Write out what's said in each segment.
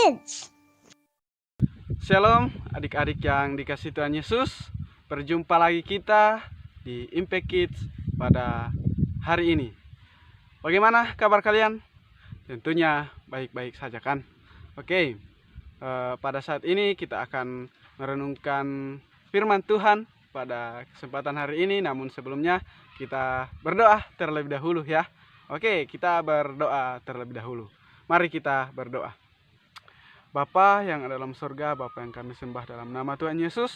Kids. Shalom adik-adik yang dikasih Tuhan Yesus. Berjumpa lagi kita di Impact Kids pada hari ini. Bagaimana kabar kalian? Tentunya baik-baik saja kan? Oke, pada saat ini kita akan merenungkan firman Tuhan pada kesempatan hari ini. Namun sebelumnya kita berdoa terlebih dahulu ya. Oke, kita berdoa terlebih dahulu. Mari kita berdoa. Bapa yang ada dalam surga, Bapa yang kami sembah dalam nama Tuhan Yesus,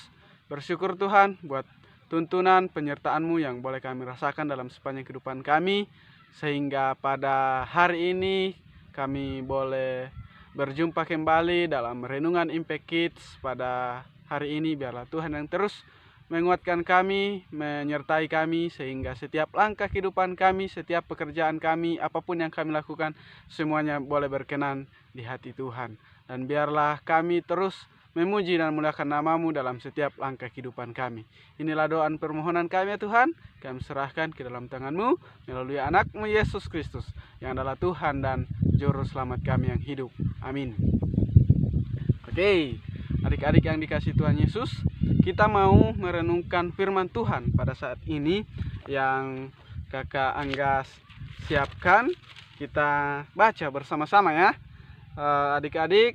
bersyukur Tuhan buat tuntunan penyertaan-Mu yang boleh kami rasakan dalam sepanjang kehidupan kami, sehingga pada hari ini kami boleh berjumpa kembali dalam renungan Impact Kids pada hari ini. Biarlah Tuhan yang terus menguatkan kami, menyertai kami, sehingga setiap langkah kehidupan kami, setiap pekerjaan kami, apapun yang kami lakukan, semuanya boleh berkenan di hati Tuhan. Dan biarlah kami terus memuji dan memuliakan nama-Mu dalam setiap langkah kehidupan kami. Inilah doa dan permohonan kami ya Tuhan. Kami serahkan ke dalam tangan-Mu melalui anak-Mu Yesus Kristus, yang adalah Tuhan dan Juru Selamat kami yang hidup. Amin. Oke, adik-adik yang dikasih Tuhan Yesus, kita mau merenungkan firman Tuhan pada saat ini yang Kakak Angga siapkan. Kita baca bersama-sama ya. Adik-adik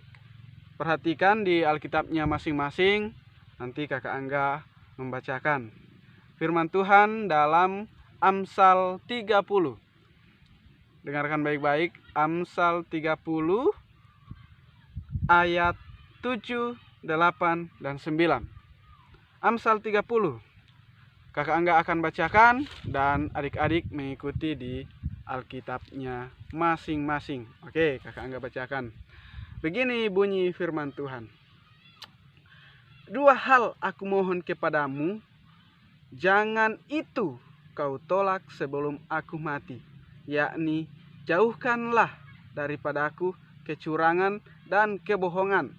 perhatikan di Alkitabnya masing-masing. Nanti Kakak Angga membacakan firman Tuhan dalam Amsal 30. Dengarkan baik-baik. Amsal 30 ayat 7, 8, dan 9. Amsal 30. Kakak Angga akan bacakan dan adik-adik mengikuti di Alkitabnya masing-masing. Oke, Kakak Angga bacakan. Begini bunyi firman Tuhan. 2 hal aku mohon kepadamu, jangan itu kau tolak sebelum aku mati, yakni jauhkanlah daripadaku kecurangan dan kebohongan.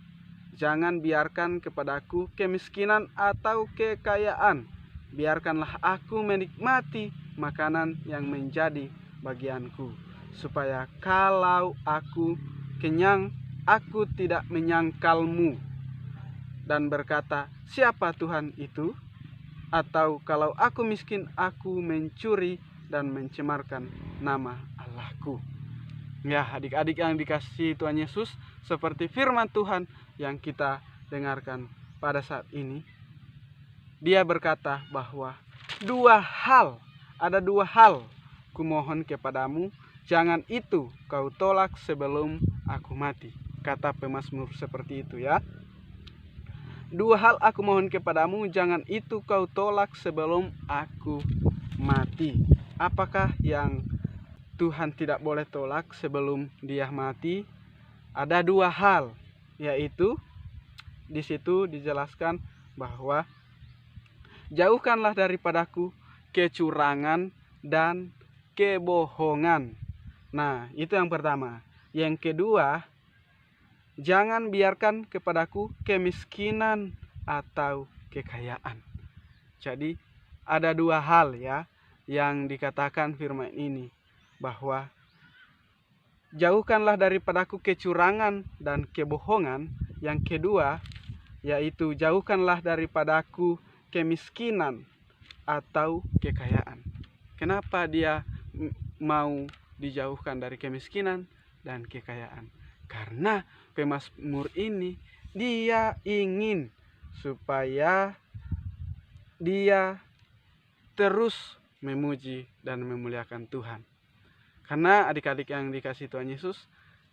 Jangan biarkan kepadaku kemiskinan atau kekayaan. Biarkanlah aku menikmati makanan yang menjadi bagianku, supaya kalau aku kenyang, aku tidak menyangkalmu dan berkata, siapa Tuhan itu? Atau kalau aku miskin, aku mencuri dan mencemarkan nama Allahku. Ya, adik-adik yang dikasihi Tuhan Yesus, seperti firman Tuhan yang kita dengarkan pada saat ini, Dia berkata bahwa ada dua hal kumohon kepadamu, jangan itu kau tolak sebelum aku mati. Kata pemazmur seperti itu ya. 2 hal aku mohon kepadamu, jangan itu kau tolak sebelum aku mati. Apakah yang Tuhan tidak boleh tolak sebelum Dia mati? Ada 2 hal, yaitu di situ dijelaskan bahwa jauhkanlah daripadaku kecurangan dan kebohongan. Nah, itu yang pertama. Yang kedua, jangan biarkan kepadaku kemiskinan atau kekayaan. Jadi ada 2 hal ya yang dikatakan firman ini, bahwa jauhkanlah daripadaku kecurangan dan kebohongan. Yang kedua yaitu jauhkanlah daripadaku kemiskinan atau kekayaan. Kenapa dia mau dijauhkan dari kemiskinan dan kekayaan? Karena pemazmur ini dia ingin supaya dia terus memuji dan memuliakan Tuhan. Karena adik-adik yang dikasih Tuhan Yesus,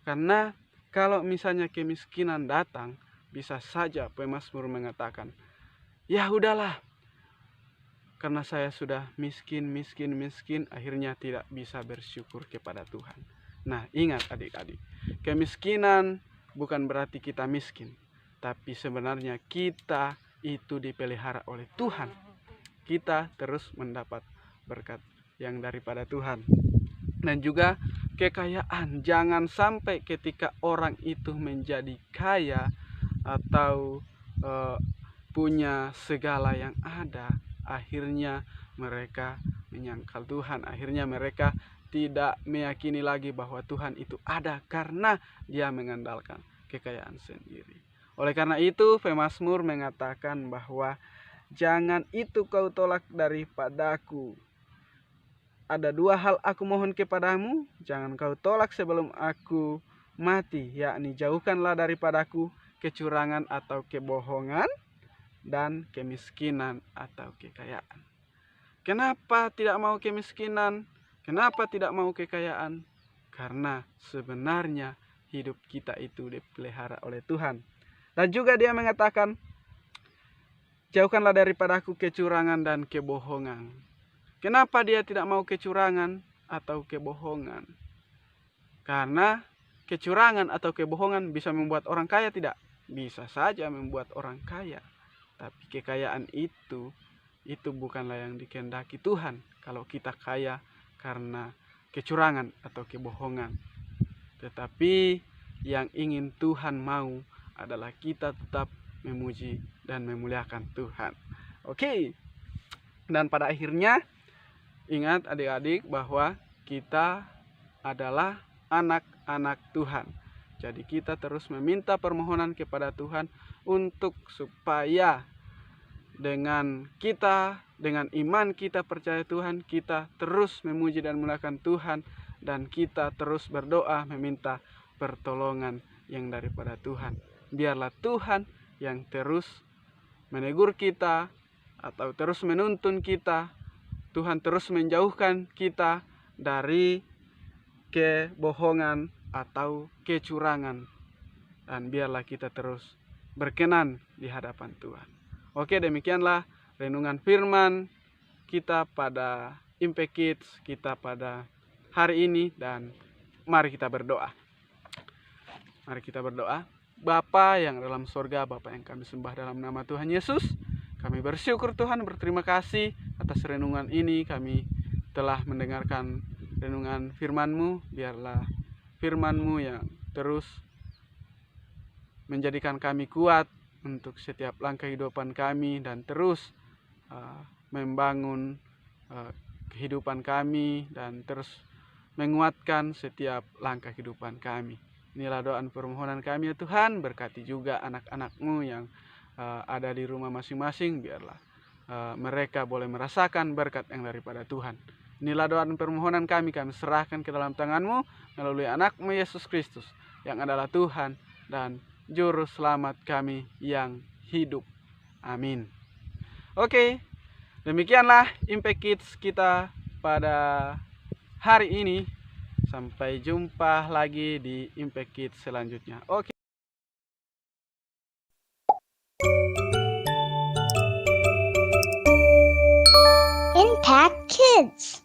karena kalau misalnya kemiskinan datang, bisa saja pemazmur mengatakan, ya udahlah, karena saya sudah miskin, akhirnya tidak bisa bersyukur kepada Tuhan. Nah, ingat adik-adik, kemiskinan bukan berarti kita miskin, tapi sebenarnya kita itu dipelihara oleh Tuhan. Kita terus mendapat berkat yang daripada Tuhan. Dan juga kekayaan, jangan sampai ketika orang itu menjadi kaya atau punya segala yang ada, akhirnya mereka menyangkal Tuhan. Akhirnya mereka tidak meyakini lagi bahwa Tuhan itu ada, karena dia mengandalkan kekayaan sendiri. Oleh karena itu, pemazmur mengatakan bahwa jangan itu kau tolak daripadaku. Ada dua hal aku mohon kepadamu, jangan kau tolak sebelum aku mati, yakni jauhkanlah daripadaku kecurangan atau kebohongan dan kemiskinan atau kekayaan. Kenapa tidak mau kemiskinan? Kenapa tidak mau kekayaan? Karena sebenarnya hidup kita itu dipelihara oleh Tuhan. Dan juga dia mengatakan, jauhkanlah daripadaku kecurangan dan kebohongan. Kenapa dia tidak mau kecurangan atau kebohongan? Karena kecurangan atau kebohongan bisa membuat orang kaya tidak? Bisa saja membuat orang kaya. Tapi kekayaan itu bukanlah yang dikehendaki Tuhan. Kalau kita kaya karena kecurangan atau kebohongan. Tetapi yang ingin Tuhan mau adalah kita tetap memuji dan memuliakan Tuhan. Oke. Dan pada akhirnya, ingat adik-adik bahwa kita adalah anak-anak Tuhan. Jadi kita terus meminta permohonan kepada Tuhan untuk supaya dengan iman kita percaya Tuhan, kita terus memuji dan memuliakan Tuhan, dan kita terus berdoa meminta pertolongan yang daripada Tuhan. Biarlah Tuhan yang terus menegur kita atau terus menuntun kita. Tuhan terus menjauhkan kita dari kebohongan atau kecurangan. Dan biarlah kita terus berkenan di hadapan Tuhan. Oke, demikianlah renungan firman kita pada Impact Kids kita pada hari ini. Dan mari kita berdoa. Mari kita berdoa. Bapa yang dalam sorga, Bapa yang kami sembah dalam nama Tuhan Yesus, kami bersyukur Tuhan, berterima kasih atas renungan ini. Kami telah mendengarkan renungan firman-Mu. Biarlah firman-Mu yang terus menjadikan kami kuat untuk setiap langkah kehidupan kami, dan terus membangun kehidupan kami, dan terus menguatkan setiap langkah kehidupan kami. Inilah doa permohonan kami ya Tuhan. Berkati juga anak-anak-Mu yang ada di rumah masing-masing. Biarlah mereka boleh merasakan berkat yang daripada Tuhan. Inilah doa dan permohonan kami serahkan ke dalam tangan-Mu melalui anak-Mu Yesus Kristus, yang adalah Tuhan dan Juru Selamat kami yang hidup. Amin. Oke, demikianlah Impact Kids kita pada hari ini. Sampai jumpa lagi di Impact Kids selanjutnya. Oke. Impact Kids.